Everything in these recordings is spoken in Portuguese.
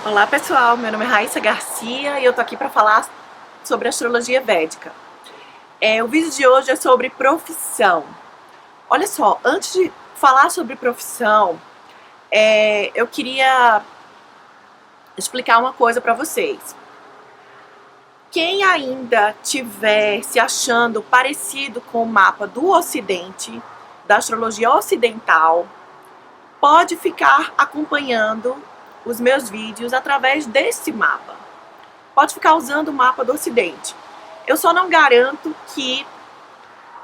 Olá pessoal, meu nome é Raíssa Garcia e eu tô aqui para falar sobre astrologia védica. O vídeo de hoje é sobre profissão. Olha só, antes de falar sobre profissão, eu queria explicar uma coisa para vocês. Quem ainda estiver se achando parecido com o mapa do Ocidente, da astrologia ocidental, pode ficar acompanhando os meus vídeos através desse mapa. Pode ficar usando o mapa do Ocidente. Eu só não garanto que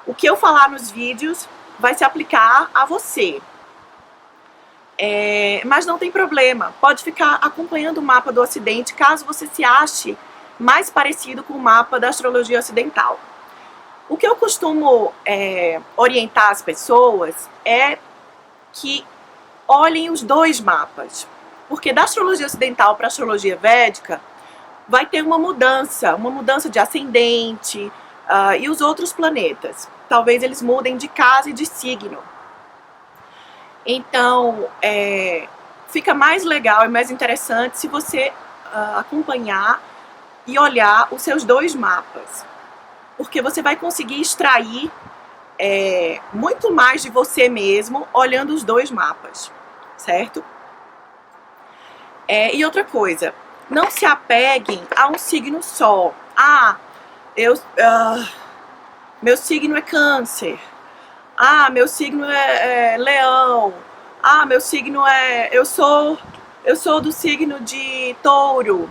o que eu falar nos vídeos vai se aplicar a você. Mas não tem problema. Pode ficar acompanhando o mapa do Ocidente caso você se ache mais parecido com o mapa da astrologia ocidental. O que eu costumo orientar as pessoas é que olhem os dois mapas. Porque da astrologia ocidental para a astrologia védica vai ter uma mudança de ascendente e os outros planetas. Talvez eles mudem de casa e de signo. Então, fica mais legal e mais interessante se você acompanhar e olhar os seus dois mapas. Porque você vai conseguir extrair muito mais de você mesmo olhando os dois mapas, certo? E outra coisa, não se apeguem a um signo só. Meu signo é câncer. Meu signo é leão. Meu signo eu sou do signo de touro.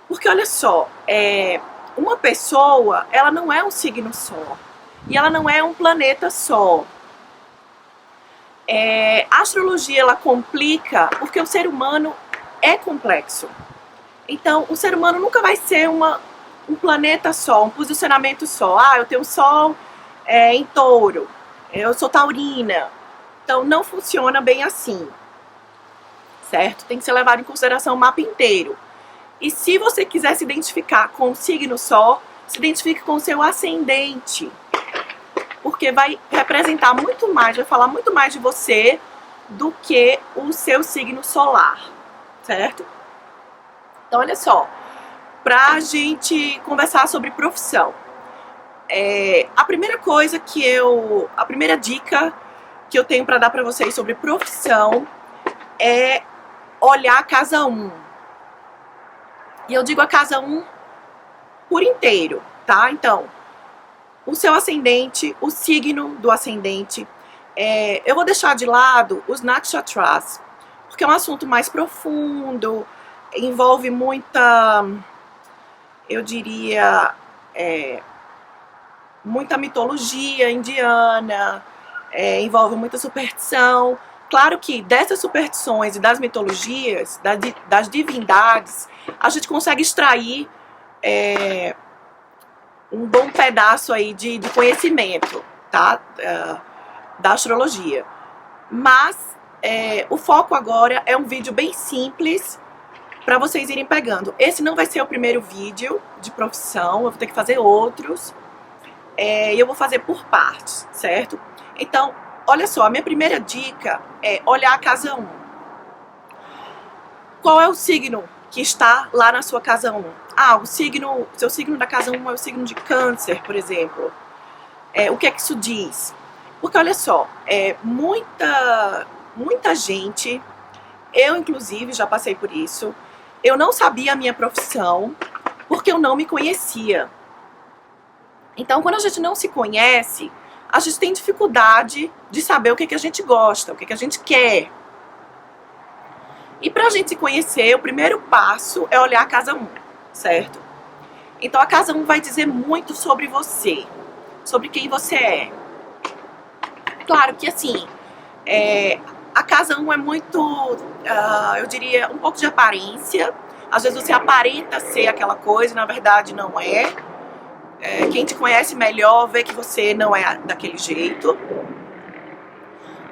Porque olha só, uma pessoa, ela não é um signo só. E ela não é um planeta só. A astrologia, ela complica porque o ser humano é complexo. Então, o ser humano nunca vai ser um planeta só, um posicionamento só. Eu tenho Sol em touro, eu sou taurina. Então, não funciona bem assim, certo? Tem que ser levado em consideração o mapa inteiro. E se você quiser se identificar com um signo só, se identifique com o seu ascendente. Porque vai representar muito mais, vai falar muito mais de você do que o seu signo solar, certo? Então, olha só, pra gente conversar sobre profissão. A primeira dica que eu tenho para dar para vocês sobre profissão é olhar a casa 1. E eu digo a casa 1 por inteiro, tá? Então, o seu ascendente, o signo do ascendente. Eu vou deixar de lado os nakshatras, porque é um assunto mais profundo, envolve muita, eu diria, muita mitologia indiana, envolve muita superstição. Claro que dessas superstições e das mitologias, das divindades, a gente consegue extrair um bom pedaço aí de conhecimento, tá? Da astrologia. Mas o foco agora é um vídeo bem simples para vocês irem pegando. Esse não vai ser o primeiro vídeo de profissão, eu vou ter que fazer outros. E eu vou fazer por partes, certo? Então, olha só, a minha primeira dica é olhar a casa 1. Qual é o signo que está lá na sua casa 1? Seu signo da casa 1 é o signo de câncer, por exemplo. O que é que isso diz? Porque olha só, muita gente, eu inclusive já passei por isso, eu não sabia a minha profissão porque eu não me conhecia. Então, quando a gente não se conhece, a gente tem dificuldade de saber o que a gente gosta, o que a gente quer. E pra gente se conhecer, o primeiro passo é olhar a casa 1, certo? Então, a casa 1 vai dizer muito sobre você, sobre quem você é. Claro que, assim, a casa 1 é muito, eu diria, um pouco de aparência. Às vezes você aparenta ser aquela coisa e, na verdade, não é. Quem te conhece melhor vê que você não é daquele jeito.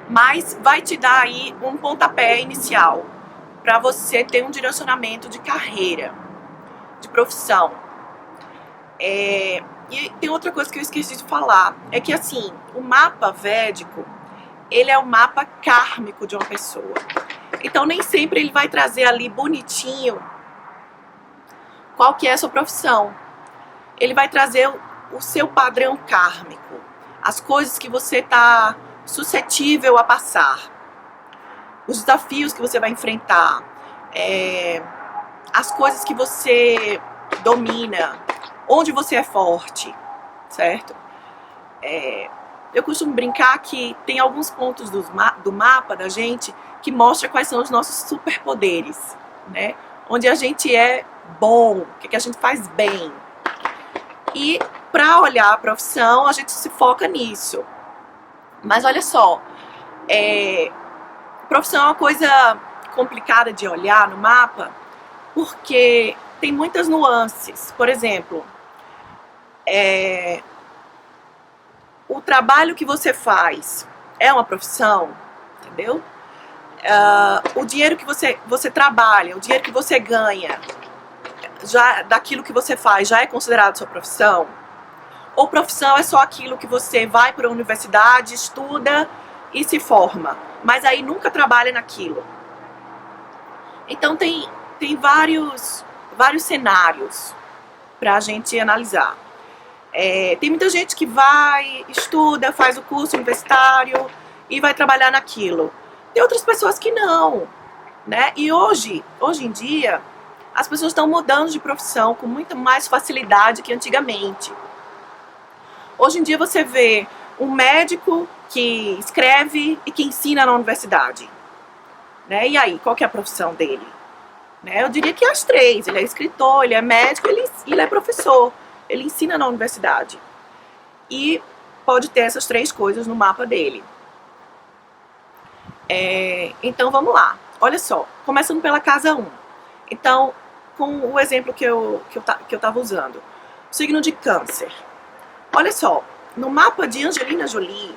Mas vai te dar aí um pontapé inicial para você ter um direcionamento de carreira, de profissão. E tem outra coisa que eu esqueci de falar, é que assim, o mapa védico, ele é o mapa kármico de uma pessoa. Então nem sempre ele vai trazer ali bonitinho qual que é a sua profissão. Ele vai trazer o seu padrão kármico, as coisas que você está suscetível a passar, os desafios que você vai enfrentar, as coisas que você domina, onde você é forte, certo? Eu costumo brincar que tem alguns pontos do mapa da gente que mostra quais são os nossos superpoderes, né? Onde a gente é bom, o que a gente faz bem. E para olhar a profissão, a gente se foca nisso. Mas olha só, profissão é uma coisa complicada de olhar no mapa, porque tem muitas nuances. Por exemplo, o trabalho que você faz é uma profissão, entendeu? O dinheiro que você trabalha, o dinheiro que você ganha, já daquilo que você faz, já é considerado sua profissão? Ou profissão é só aquilo que você vai para a universidade, estuda e se forma, mas aí nunca trabalha naquilo? Então tem vários cenários para a gente analisar. Tem muita gente que vai, estuda, faz o curso universitário e vai trabalhar naquilo. Tem outras pessoas que não, né? E hoje em dia, as pessoas estão mudando de profissão com muito mais facilidade que antigamente. Hoje em dia você vê um médico que escreve e que ensina na universidade, né? E aí, qual que é a profissão dele? Né? Eu diria que as três. Ele é escritor, ele é médico, ele é professor. Ele ensina na universidade. E pode ter essas três coisas no mapa dele. Então vamos lá. Olha só, começando pela casa 1. Então, com o exemplo que eu estava usando. O signo de Câncer. Olha só, no mapa de Angelina Jolie,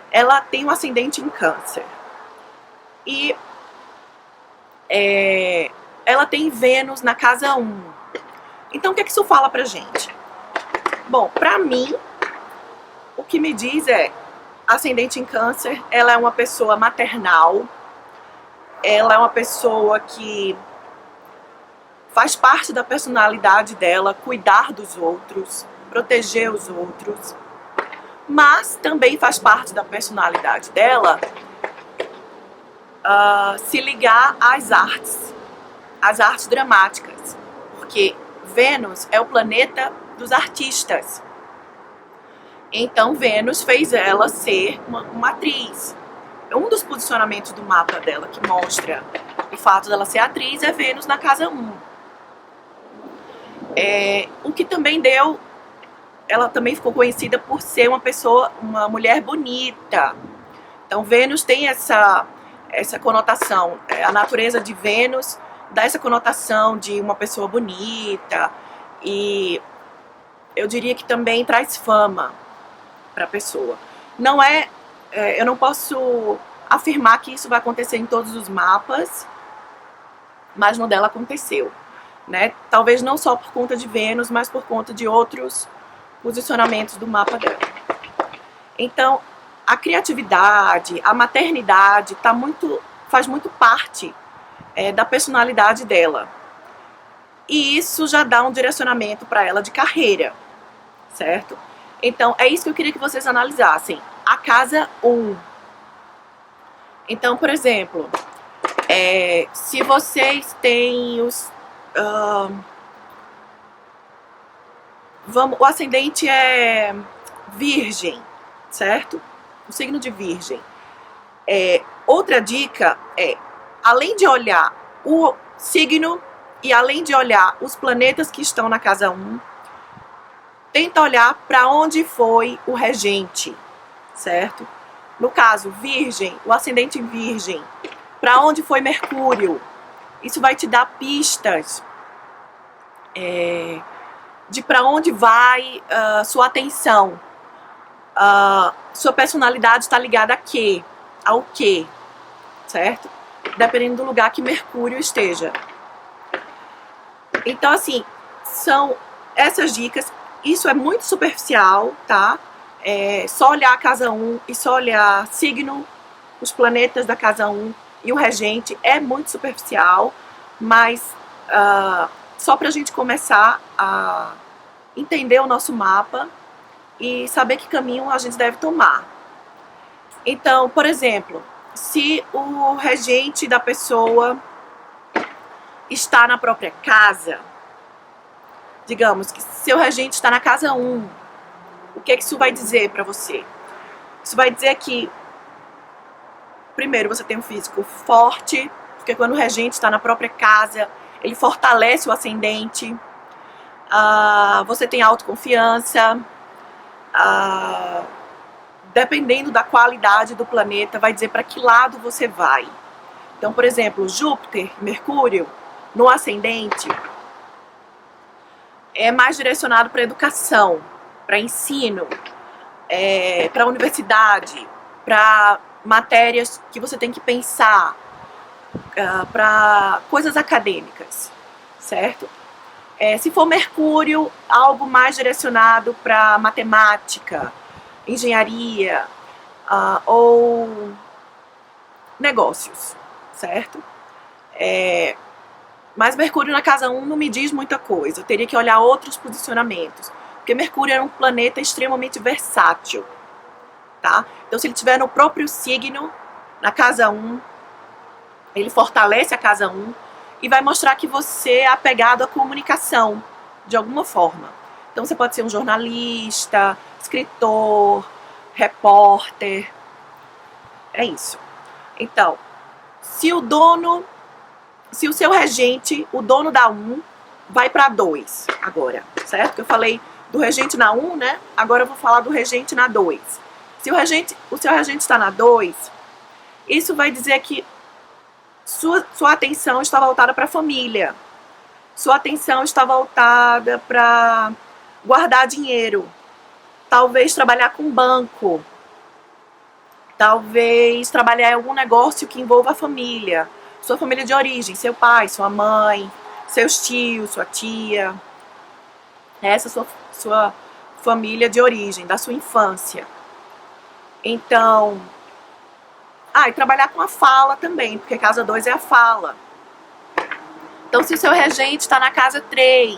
ela tem um ascendente em Câncer. E ela tem Vênus na casa 1. Então o que isso fala pra gente? Bom, pra mim, o que me diz ascendente em Câncer, ela é uma pessoa maternal, ela é uma pessoa que faz parte da personalidade dela cuidar dos outros, proteger os outros, mas também faz parte da personalidade dela se ligar às artes dramáticas, porque Vênus é o planeta dos artistas. Então Vênus fez ela ser uma atriz. Um dos posicionamentos do mapa dela que mostra o fato dela ser atriz é Vênus na casa 1. O que também deu... Ela também ficou conhecida por ser uma mulher bonita. Então Vênus tem essa conotação. A natureza de Vênus dá essa conotação de uma pessoa bonita. E eu diria que também traz fama para a pessoa. Não eu não posso afirmar que isso vai acontecer em todos os mapas, mas no dela aconteceu, né? Talvez não só por conta de Vênus, mas por conta de outros posicionamentos do mapa dela. Então, a criatividade, a maternidade faz muito parte da personalidade dela. E isso já dá um direcionamento para ela de carreira, certo? Então, é isso que eu queria que vocês analisassem. A casa 1. Então, por exemplo, se vocês têm o ascendente é Virgem, certo? O signo de Virgem. Outra dica além de olhar o signo e além de olhar os planetas que estão na casa 1, tenta olhar para onde foi o regente, certo? No caso, Virgem, o ascendente Virgem, para onde foi Mercúrio? Isso vai te dar pistas de para onde vai sua atenção. Sua personalidade está ligada a quê? Ao quê? Certo? Dependendo do lugar que Mercúrio esteja. Então, assim, são essas dicas. Isso é muito superficial, tá? Só olhar a casa 1 e só olhar signo, os planetas da casa 1 e o regente é muito superficial, mas só para a gente começar a entender o nosso mapa e saber que caminho a gente deve tomar. Então, por exemplo, se o regente da pessoa está na própria casa, digamos que seu regente está na casa 1, o que isso vai dizer para você? Isso vai dizer que, primeiro, você tem um físico forte, porque quando o regente está na própria casa, ele fortalece o ascendente. Você tem autoconfiança. Dependendo da qualidade do planeta, vai dizer para que lado você vai. Então, por exemplo, Júpiter, Mercúrio, no ascendente, é mais direcionado para educação, para ensino, para universidade, para matérias que você tem que pensar, para coisas acadêmicas, certo? Se for Mercúrio, algo mais direcionado para matemática, engenharia ou negócios, certo? Mas Mercúrio na casa 1 não me diz muita coisa, eu teria que olhar outros posicionamentos, porque Mercúrio é um planeta extremamente versátil, tá? Então se ele estiver no próprio signo, na casa 1, ele fortalece a casa 1 e vai mostrar que você é apegado à comunicação, de alguma forma. Então você pode ser um jornalista, escritor, repórter, é isso. Então, se o seu regente, o dono da 1, vai para 2 agora, certo? Que eu falei do regente na 1, né? Agora eu vou falar do regente na 2. Se o seu regente está na 2, isso vai dizer que sua atenção está voltada para a família. Sua atenção está voltada para guardar dinheiro. Talvez trabalhar com banco. Talvez trabalhar em algum negócio que envolva a família. Sua família de origem, seu pai, sua mãe, seus tios, sua tia. Essa é a sua família de origem, da sua infância. Então, e trabalhar com a fala também, porque casa 2 é a fala. Então, se o seu regente está na casa 3,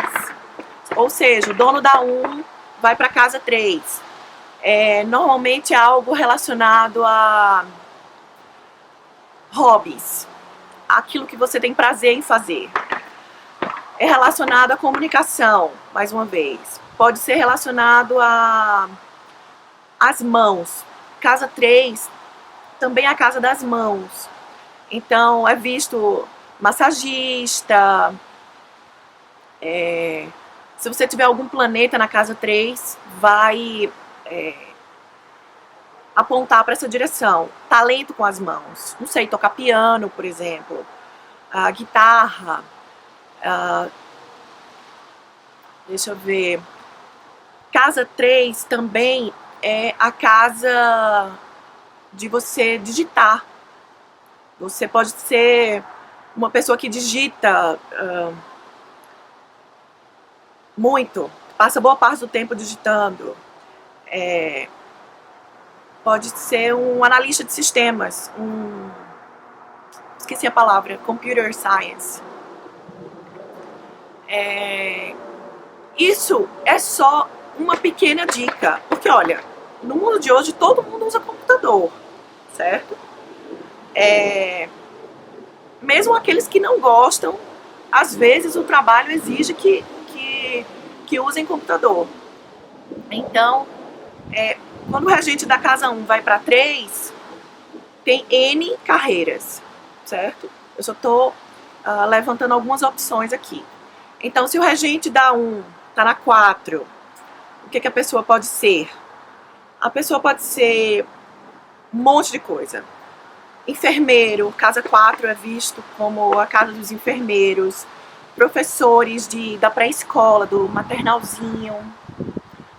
ou seja, o dono da 1 vai para a casa 3, normalmente é algo relacionado a hobbies, aquilo que você tem prazer em fazer. É relacionado à comunicação, mais uma vez. Pode ser relacionado às mãos. Casa 3 também é a casa das mãos. Então, é visto massagista. Se você tiver algum planeta na casa 3, vai apontar para essa direção. Talento com as mãos. Não sei, tocar piano, por exemplo. Guitarra. Deixa eu ver. Casa 3 também é a casa de você digitar. Você pode ser uma pessoa que digita muito, passa boa parte do tempo digitando. Pode ser um analista de sistemas, esqueci a palavra, computer science. Isso é só uma pequena dica, porque olha, no mundo de hoje todo mundo usa computador, certo? Mesmo aqueles que não gostam, às vezes o trabalho exige que usem computador. Então, quando o regente da casa 1 vai para 3, tem N carreiras, certo? Eu só estou levantando algumas opções aqui. Então, se o regente da 1 está na 4, o que a pessoa pode ser? A pessoa pode ser um monte de coisa. Enfermeiro, casa 4 é visto como a casa dos enfermeiros. Professores da pré-escola, do maternalzinho,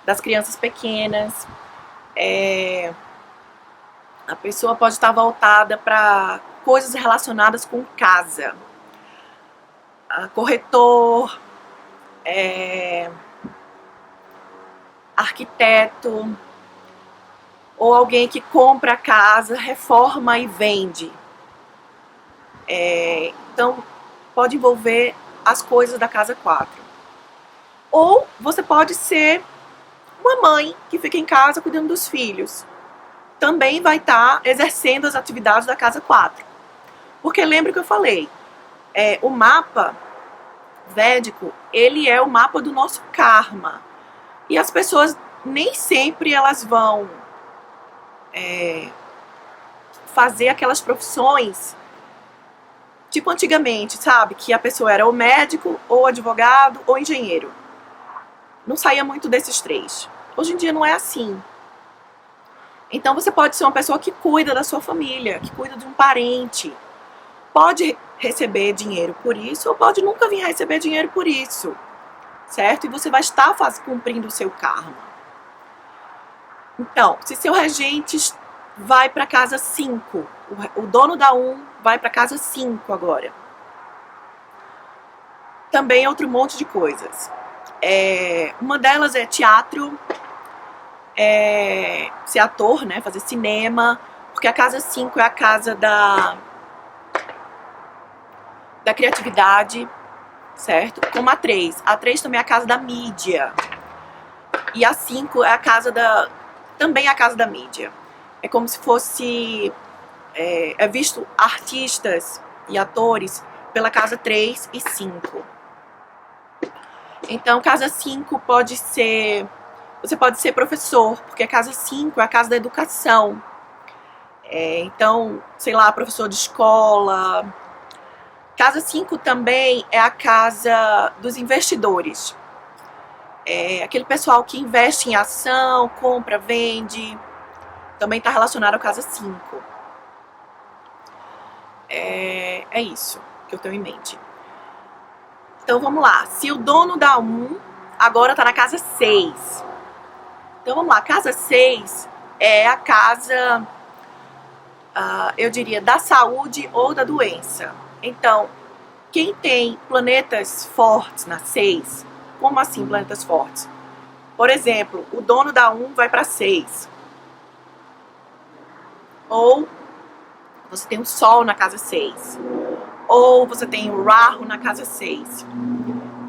das crianças pequenas. A pessoa pode estar voltada para coisas relacionadas com casa. Corretor, arquiteto, ou alguém que compra a casa, reforma e vende. Então, pode envolver as coisas da casa 4. Ou você pode ser uma mãe que fica em casa cuidando dos filhos. Também vai estar exercendo as atividades da casa 4. Porque lembra que eu falei, o mapa védico, ele é o mapa do nosso karma. E as pessoas nem sempre elas vão fazer aquelas profissões tipo antigamente, sabe? Que a pessoa era ou médico, ou advogado, ou engenheiro. Não saía muito desses 3. Hoje em dia não é assim. Então você pode ser uma pessoa que cuida da sua família, que cuida de um parente. Pode receber dinheiro por isso, ou pode nunca vir receber dinheiro por isso. Certo? E você vai estar cumprindo o seu karma. Então, se seu regente vai para casa 5, o dono da 1 vai para casa 5 agora. Também outro monte de coisas. Uma delas é teatro, ser ator, né, fazer cinema, porque a casa 5 é a casa da criatividade, certo? Como a 3. A 3 também é a casa da mídia. E a 5 é a casa também a casa da mídia. É como se fosse visto artistas e atores pela casa 3 e 5. Então, casa 5 pode ser... Você pode ser professor, porque a casa 5 é a casa da educação. Então, sei lá, professor de escola. Casa 5 também é a casa dos investidores. Aquele pessoal que investe em ação, compra, vende. Também está relacionado à casa 5. É isso que eu tenho em mente. Então vamos lá. Se o dono da 1 agora está na casa 6. Então vamos lá. Casa 6 é a casa, eu diria, da saúde ou da doença. Então, quem tem planetas fortes na 6, como assim planetas fortes? Por exemplo, o dono da 1 vai para 6. Ou você tem o Sol na casa 6. Ou você tem o Rahu na casa 6.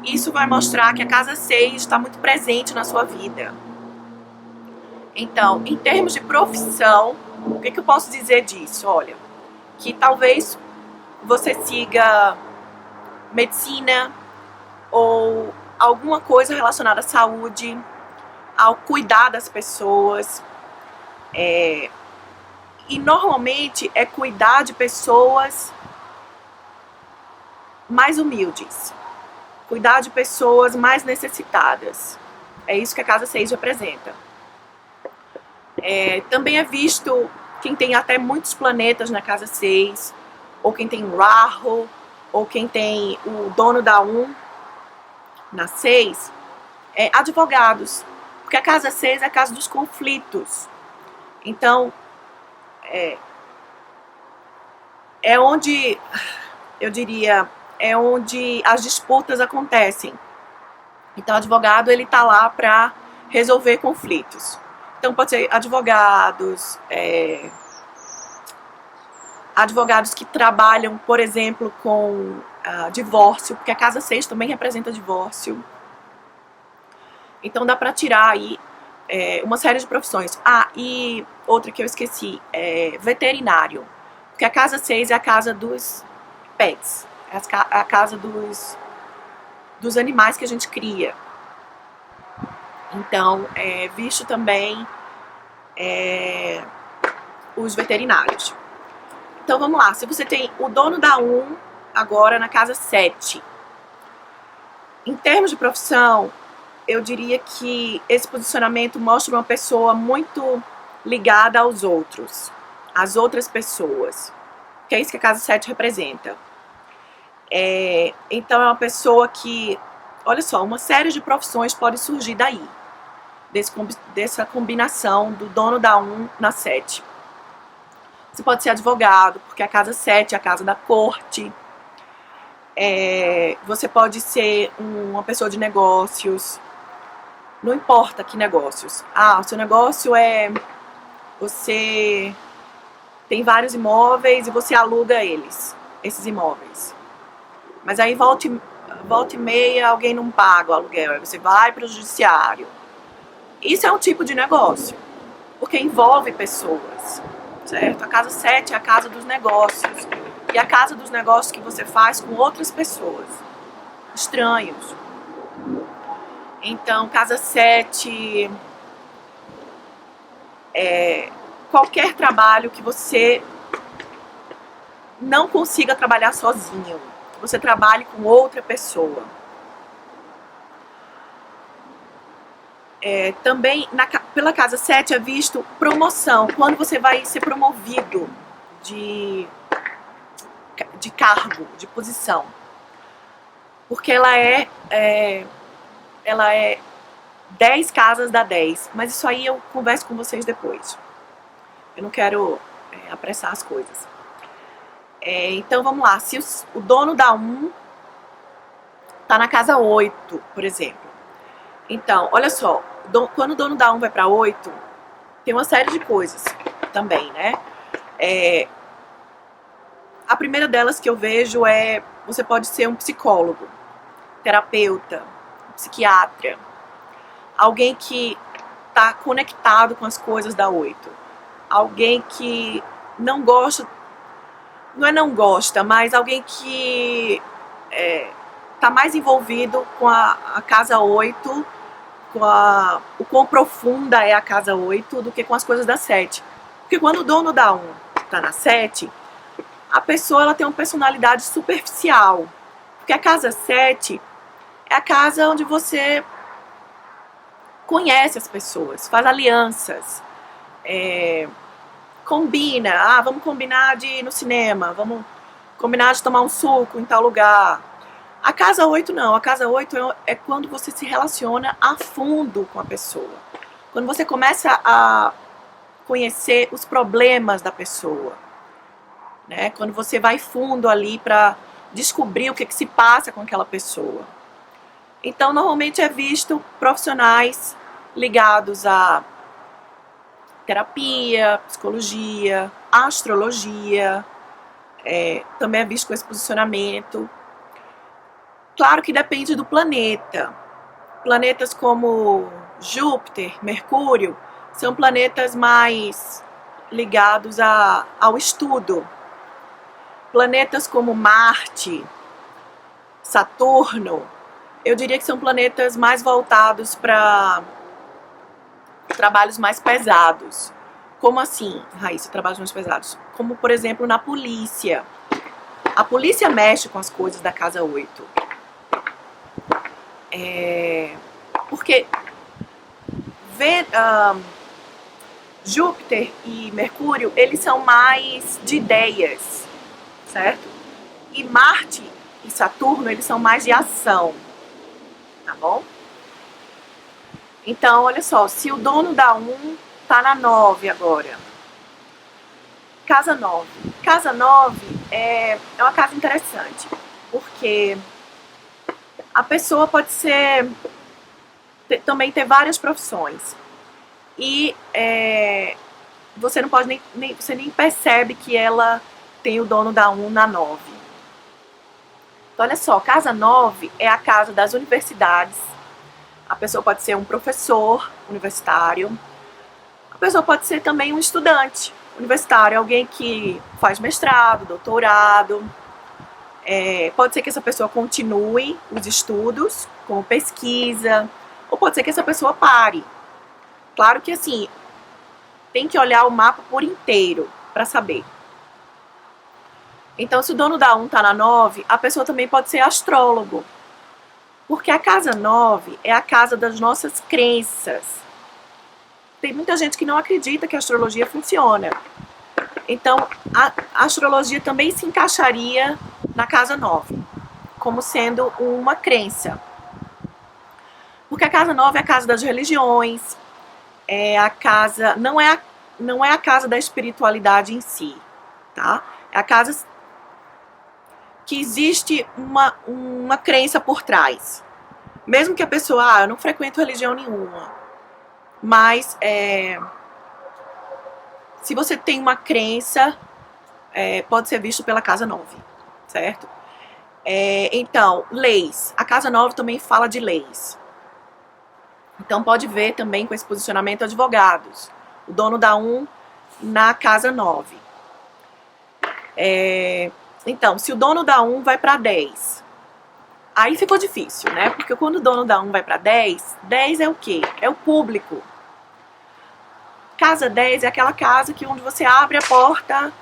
Isso vai mostrar que a casa 6 está muito presente na sua vida. Então, em termos de profissão, o que eu posso dizer disso? Olha, que talvez você siga medicina ou alguma coisa relacionada à saúde, ao cuidar das pessoas. E normalmente é cuidar de pessoas mais humildes, cuidar de pessoas mais necessitadas. É isso que a casa 6 representa. Também é visto quem tem até muitos planetas na casa 6, ou quem tem Rahu, ou quem tem o dono da 1 na 6, advogados. Porque a casa 6 é a casa dos conflitos. Então, é onde, eu diria, é onde as disputas acontecem. Então, o advogado, ele tá lá para resolver conflitos. Então, pode ser advogados, advogados que trabalham, por exemplo, com divórcio, porque a casa 6 também representa divórcio. Então, dá para tirar aí uma série de profissões. E outra que eu esqueci, veterinário. Porque a casa 6 é a casa dos pets, é a casa dos animais que a gente cria. Então, visto também os veterinários. Então, vamos lá. Se você tem o dono da 1 agora na casa 7. Em termos de profissão, eu diria que esse posicionamento mostra uma pessoa muito ligada aos outros, às outras pessoas. Que é isso que a casa 7 representa. Então, é uma pessoa que, olha só, uma série de profissões pode surgir daí. Dessa combinação do dono da 1 na 7. Você pode ser advogado, porque a casa 7 é a casa da corte. Você pode ser uma pessoa de negócios. Não importa que negócios. O seu negócio você tem vários imóveis e você aluga eles. esses imóveis. Mas aí volta e meia alguém não paga o aluguel, aí você vai para o judiciário. Isso é um tipo de negócio, porque envolve pessoas, certo? A casa 7 é a casa dos negócios, e a casa dos negócios que você faz com outras pessoas, estranhos. Então, casa 7 é qualquer trabalho que você não consiga trabalhar sozinho, que você trabalhe com outra pessoa. Também pela casa 7 é visto promoção, quando você vai ser promovido de cargo, de posição. Porque ela é 10 casas dá 10, mas isso aí eu converso com vocês depois. Eu não quero apressar as coisas. Então vamos lá, se o dono da 1 tá na casa 8, por exemplo. Então, olha só, quando o dono da 1 vai para 8, tem uma série de coisas também, né? A primeira delas que eu vejo é, você pode ser um psicólogo, terapeuta, psiquiatra, alguém que tá conectado com as coisas da 8, alguém que não gosta, não gosta, mas alguém que tá mais envolvido com a casa 8, o quão profunda é a casa 8 do que com as coisas da 7. Porque quando o dono da 1 tá na 7, a pessoa ela tem uma personalidade superficial. Porque a casa 7 é a casa onde você conhece as pessoas, faz alianças, combina. Vamos combinar de ir no cinema, vamos combinar de tomar um suco em tal lugar. A casa 8 não, a casa 8 é quando você se relaciona a fundo com a pessoa. Quando você começa a conhecer os problemas da pessoa, né? Quando você vai fundo ali para descobrir o que se passa com aquela pessoa. Então, normalmente é visto profissionais ligados a terapia, psicologia, astrologia, também é visto com esse posicionamento. Claro que depende do planeta. Planetas como Júpiter, Mercúrio, são planetas mais ligados ao estudo. Planetas como Marte, Saturno, eu diria que são planetas mais voltados para trabalhos mais pesados. Como assim, Raíssa, trabalhos mais pesados? Como, por exemplo, na polícia. A polícia mexe com as coisas da casa 8. Porque Júpiter e Mercúrio, eles são mais de ideias, certo? E Marte e Saturno, eles são mais de ação, tá bom? Então, olha só, se o dono da 1 tá na 9 agora, casa 9. Casa 9 é uma casa interessante, porque a pessoa pode também ter várias profissões. E você não pode você nem percebe que ela tem o dono da 1 na 9. Então, olha só, casa 9 é a casa das universidades. A pessoa pode ser um professor universitário. A pessoa pode ser também um estudante universitário, alguém que faz mestrado, doutorado. Pode ser que essa pessoa continue os estudos, com pesquisa, ou pode ser que essa pessoa pare. Claro que assim, tem que olhar o mapa por inteiro para saber. Então, se o dono da 1 tá na 9, a pessoa também pode ser astrólogo. Porque a casa 9 é a casa das nossas crenças. Tem muita gente que não acredita que a astrologia funciona. Então, a astrologia também se encaixaria na casa 9, como sendo uma crença. Porque a casa 9 é a casa das religiões, a casa, não é a casa da espiritualidade em si, tá? É a casa que existe uma crença por trás. Mesmo que a pessoa, eu não frequento religião nenhuma, mas se você tem uma crença, pode ser visto pela casa 9. certo? Então, leis. A Casa 9 também fala de leis. Então pode ver também com esse posicionamento advogados. O dono da 1 na Casa 9. Então, se o dono da 1 vai para 10, aí ficou difícil, né? Porque quando o dono da 1 vai para 10, 10 é o quê? É o público. Casa 10 é aquela casa onde você abre a porta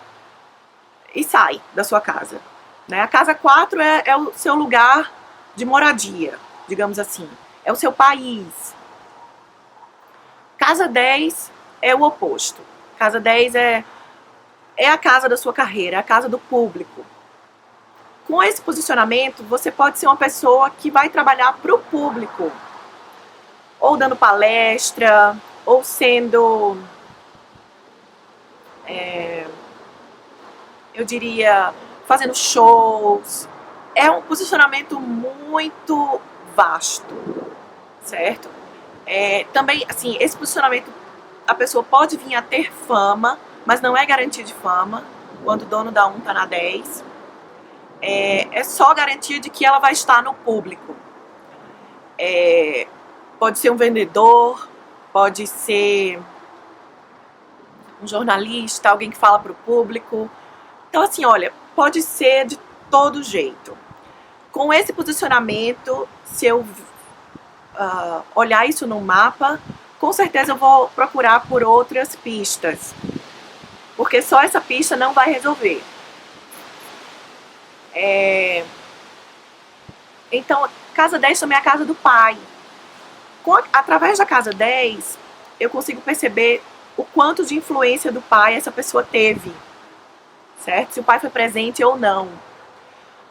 e sai da sua casa. Né? A casa 4 é o seu lugar de moradia, digamos assim. É o seu país. Casa 10 é o oposto. Casa 10 é a casa da sua carreira, é a casa do público. Com esse posicionamento, você pode ser uma pessoa que vai trabalhar para o público. Ou dando palestra, ou sendo, eu diria, fazendo shows. É um posicionamento muito vasto, certo? Também, assim, esse posicionamento, a pessoa pode vir a ter fama, mas não é garantia de fama, quando o dono da 1 está na 10. É só garantia de que ela vai estar no público. Pode ser um vendedor, pode ser um jornalista, alguém que fala para o público. Então, assim, olha, pode ser de todo jeito. Com esse posicionamento, se eu olhar isso no mapa, com certeza eu vou procurar por outras pistas. Porque só essa pista não vai resolver. Então, casa 10 também é a casa do pai. Através da casa 10, eu consigo perceber o quanto de influência do pai essa pessoa teve. Certo? Se o pai foi presente ou não.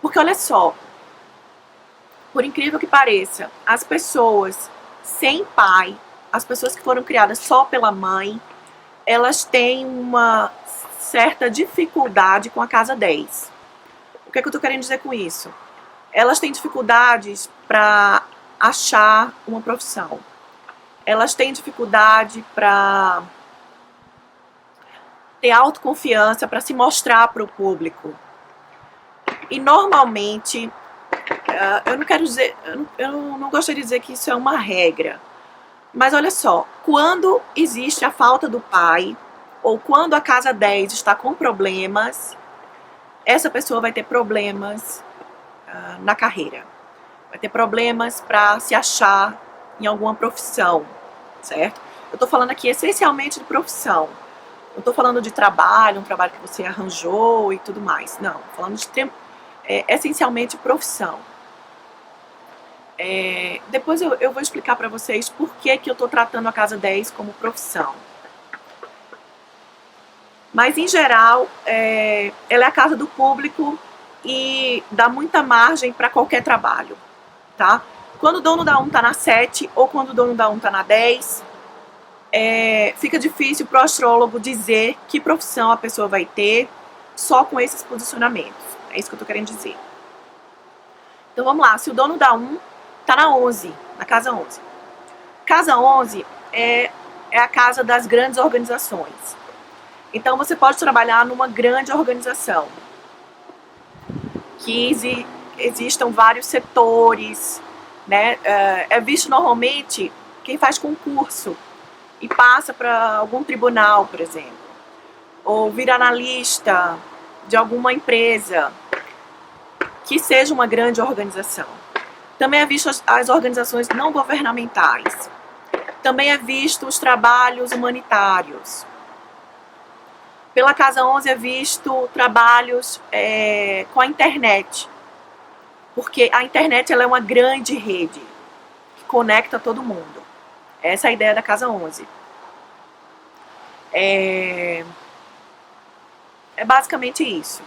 Porque olha só, por incrível que pareça, as pessoas sem pai, as pessoas que foram criadas só pela mãe, elas têm uma certa dificuldade com a casa 10. O que é que eu tô querendo dizer com isso? Elas têm dificuldades para achar uma profissão. Elas têm dificuldade para ter autoconfiança, para se mostrar para o público. E normalmente, eu não quero dizer, eu não gostaria de dizer que isso é uma regra, mas olha só, quando existe a falta do pai, ou quando a casa 10 está com problemas, essa pessoa vai ter problemas na carreira. Vai ter problemas para se achar em alguma profissão, certo? Eu estou falando aqui essencialmente de profissão. Não estou falando de trabalho, um trabalho que você arranjou e tudo mais. Não, estou falando de essencialmente profissão. Depois eu vou explicar para vocês por que eu estou tratando a casa 10 como profissão. Mas, em geral, ela é a casa do público e dá muita margem para qualquer trabalho, tá? Quando o dono da 1 está na 7 ou quando o dono da 1 está na 10, fica difícil para o astrólogo dizer que profissão a pessoa vai ter só com esses posicionamentos. É isso que eu estou querendo dizer. Então, vamos lá. Se o dono da 1 está na 11, na casa 11. Casa 11 é a casa das grandes organizações. Então, você pode trabalhar numa grande organização, que existam vários setores, né? É visto normalmente quem faz concurso e passa para algum tribunal, por exemplo, ou vira analista de alguma empresa que seja uma grande organização. Também é visto as organizações não governamentais. Também é visto os trabalhos humanitários. Pela casa 11 é visto trabalhos com a internet, porque a internet ela é uma grande rede que conecta todo mundo. Essa é a ideia da casa 11. É basicamente isso.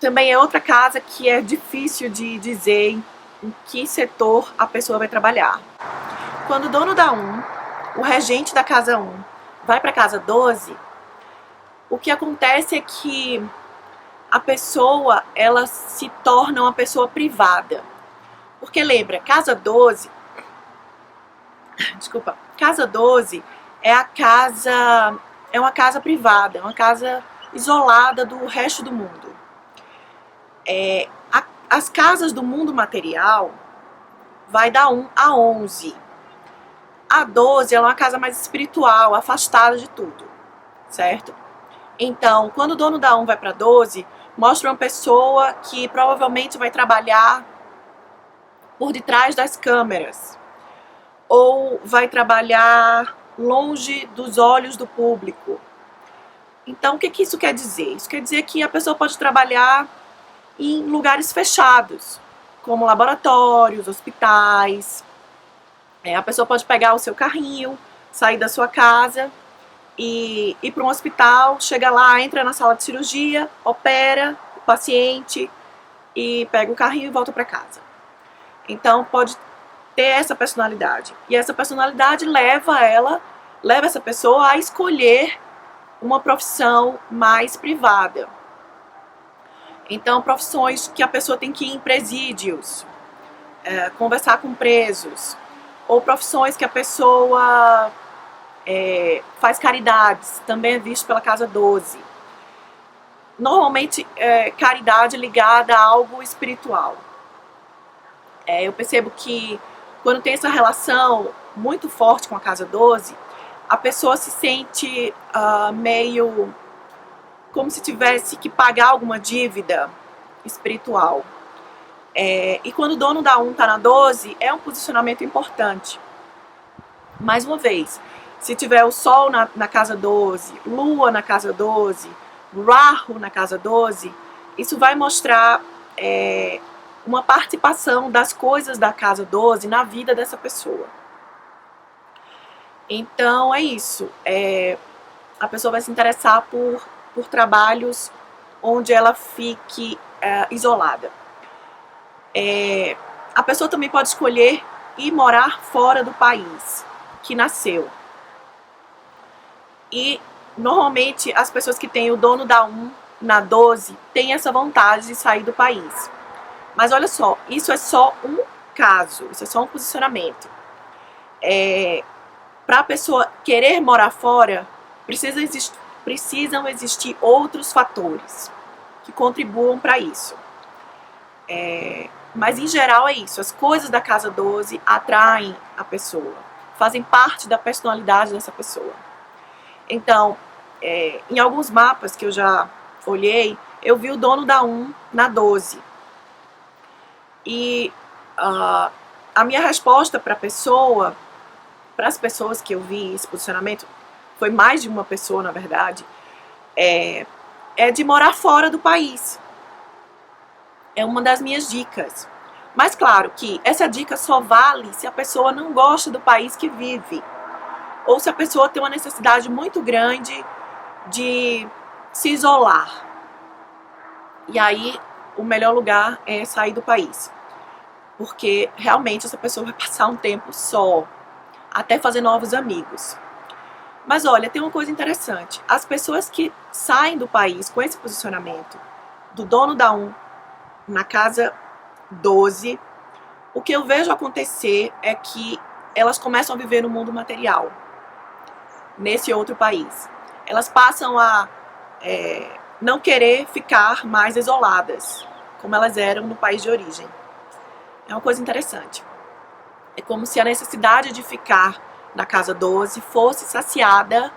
Também é outra casa que é difícil de dizer em que setor a pessoa vai trabalhar. Quando o dono da 1, o regente da casa 1, vai para a casa 12, o que acontece é que a pessoa ela se torna uma pessoa privada. Porque lembra, casa 12 é uma casa privada, é uma casa isolada do resto do mundo. As casas do mundo material vai da 1 a 11. A 12 ela é uma casa mais espiritual, afastada de tudo, certo? Então, quando o dono da 1 vai para 12, mostra uma pessoa que provavelmente vai trabalhar por detrás das câmeras, ou vai trabalhar longe dos olhos do público. Então, o que isso quer dizer? Isso quer dizer que a pessoa pode trabalhar em lugares fechados, como laboratórios, hospitais. A pessoa pode pegar o seu carrinho, sair da sua casa e ir para um hospital, chega lá, entra na sala de cirurgia, opera o paciente e pega o carrinho e volta para casa. Então pode ter essa personalidade. E essa personalidade leva essa pessoa a escolher uma profissão mais privada. Então, profissões que a pessoa tem que ir em presídios, conversar com presos, ou profissões que a pessoa faz caridades, também é visto pela casa 12. Normalmente, caridade ligada a algo espiritual. Eu percebo que quando tem essa relação muito forte com a casa 12, a pessoa se sente meio como se tivesse que pagar alguma dívida espiritual. E quando o dono da 1 está na 12, é um posicionamento importante. Mais uma vez, se tiver o Sol na casa 12, Lua na casa 12, Rahu na casa 12, isso vai mostrar uma participação das coisas da casa 12 na vida dessa pessoa. Então é isso. A pessoa vai se interessar por trabalhos onde ela fique isolada. A pessoa também pode escolher ir morar fora do país que nasceu. E normalmente as pessoas que têm o dono da 1 na 12 têm essa vontade de sair do país. Mas olha só, isso é só um caso, isso é só um posicionamento. Para a pessoa querer morar fora, precisam existir outros fatores que contribuam para isso. Mas em geral é isso, as coisas da casa 12 atraem a pessoa, fazem parte da personalidade dessa pessoa. Então, em alguns mapas que eu já olhei, eu vi o dono da 1 na 12. E a minha resposta para as pessoas que eu vi esse posicionamento, foi mais de uma pessoa na verdade, é de morar fora do país. É uma das minhas dicas. Mas claro que essa dica só vale se a pessoa não gosta do país que vive. Ou se a pessoa tem uma necessidade muito grande de se isolar. E aí, o melhor lugar é sair do país. Porque realmente essa pessoa vai passar um tempo só, até fazer novos amigos. Mas olha, tem uma coisa interessante. As pessoas que saem do país com esse posicionamento do dono da 1 na casa 12, o que eu vejo acontecer é que elas começam a viver no mundo material, nesse outro país. Elas passam a não querer ficar mais isoladas, como elas eram no país de origem. É uma coisa interessante. É como se a necessidade de ficar na casa 12 fosse saciada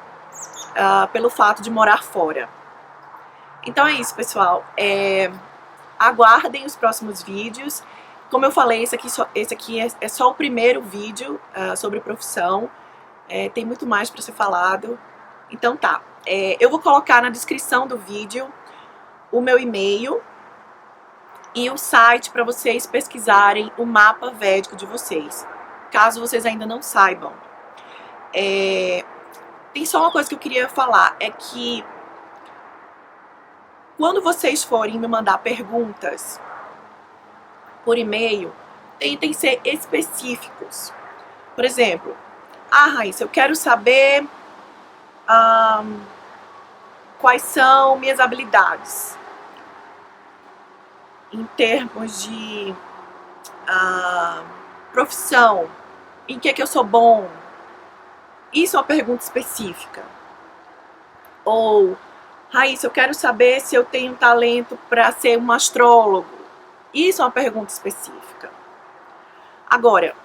pelo fato de morar fora. Então é isso, pessoal. Aguardem os próximos vídeos. Como eu falei, esse aqui é só o primeiro vídeo sobre profissão. Tem muito mais para ser falado. Então tá. Eu vou colocar na descrição do vídeo o meu e-mail e o site para vocês pesquisarem o mapa védico de vocês, caso vocês ainda não saibam. Tem só uma coisa que eu queria falar, é que quando vocês forem me mandar perguntas por e-mail, tentem ser específicos. Por exemplo, Raíssa, eu quero saber quais são minhas habilidades em termos de profissão, em que eu sou bom. Isso é uma pergunta específica. Ou, Raíssa, eu quero saber se eu tenho talento para ser um astrólogo. Isso é uma pergunta específica. Agora,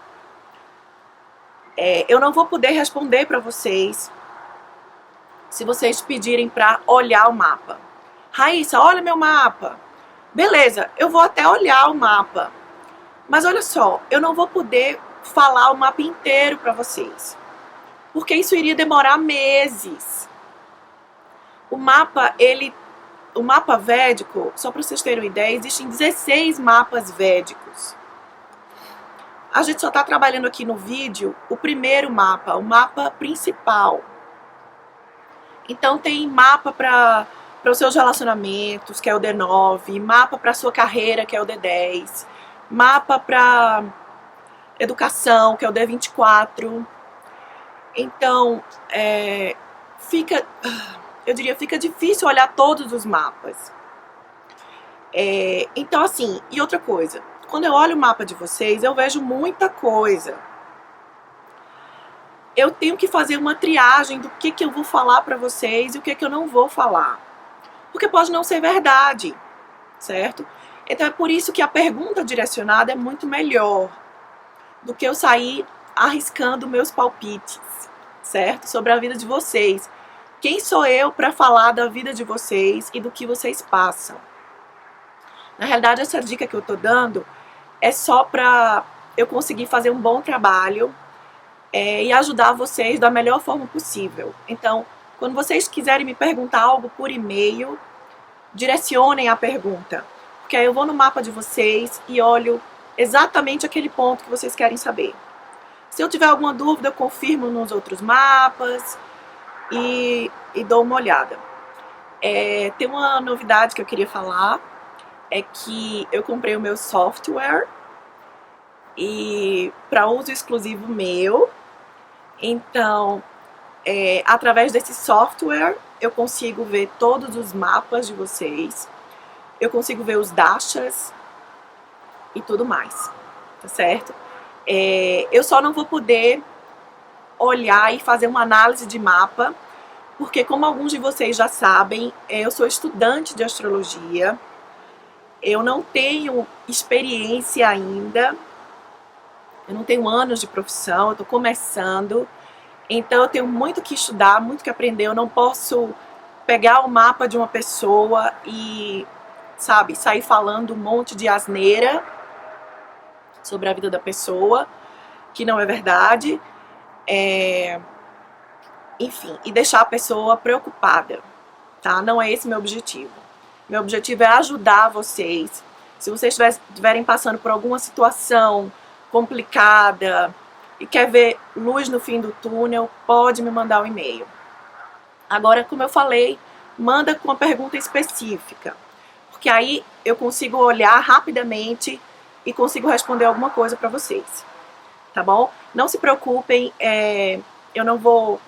eu não vou poder responder para vocês se vocês pedirem para olhar o mapa. Raíssa, olha meu mapa. Beleza, eu vou até olhar o mapa. Mas olha só, eu não vou poder falar o mapa inteiro para vocês. Porque isso iria demorar meses. O mapa védico, só para vocês terem uma ideia, existem 16 mapas védicos. A gente só está trabalhando aqui no vídeo o primeiro mapa, o mapa principal. Então tem mapa para os seus relacionamentos, que é o D9, mapa para a sua carreira, que é o D10, mapa para educação, que é o D24. Então, fica difícil olhar todos os mapas. Então, assim, e outra coisa, quando eu olho o mapa de vocês, eu vejo muita coisa. Eu tenho que fazer uma triagem do que eu vou falar para vocês e o que eu não vou falar. Porque pode não ser verdade, certo? Então é por isso que a pergunta direcionada é muito melhor do que eu sair arriscando meus palpites, certo? Sobre a vida de vocês. Quem sou eu para falar da vida de vocês e do que vocês passam? Na realidade, essa dica que eu tô dando é só para eu conseguir fazer um bom trabalho e ajudar vocês da melhor forma possível. Então, quando vocês quiserem me perguntar algo por e-mail, direcionem a pergunta. Porque aí eu vou no mapa de vocês e olho exatamente aquele ponto que vocês querem saber. Se eu tiver alguma dúvida, eu confirmo nos outros mapas e dou uma olhada. Tem uma novidade que eu queria falar, é que eu comprei o meu software e para uso exclusivo meu. Então, através desse software, eu consigo ver todos os mapas de vocês, eu consigo ver os dashas e tudo mais, tá certo? Eu só não vou poder olhar e fazer uma análise de mapa, porque como alguns de vocês já sabem, eu sou estudante de astrologia, eu não tenho experiência ainda, eu não tenho anos de profissão, eu tô começando, então eu tenho muito que estudar, muito que aprender. Eu não posso pegar o mapa de uma pessoa e, sabe, sair falando um monte de asneira sobre a vida da pessoa, que não é verdade, enfim, e deixar a pessoa preocupada, tá? Não é esse meu objetivo. Meu objetivo é ajudar vocês. Se vocês estiverem passando por alguma situação complicada e quer ver luz no fim do túnel, pode me mandar um e-mail. Agora, como eu falei, manda com uma pergunta específica, porque aí eu consigo olhar rapidamente e consigo responder alguma coisa para vocês, tá bom? Não se preocupem, eu não vou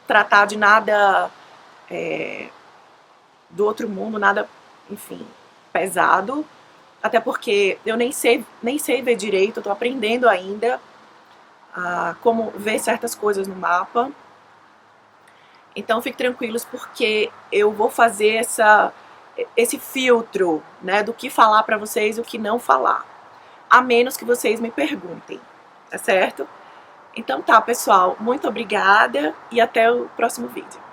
tratar de nada do outro mundo, nada, enfim, pesado, até porque eu nem sei ver direito, eu tô aprendendo ainda como ver certas coisas no mapa. Então fiquem tranquilos, porque eu vou fazer esse filtro, né, do que falar para vocês e o que não falar, a menos que vocês me perguntem, tá certo? Então tá, pessoal, muito obrigada e até o próximo vídeo.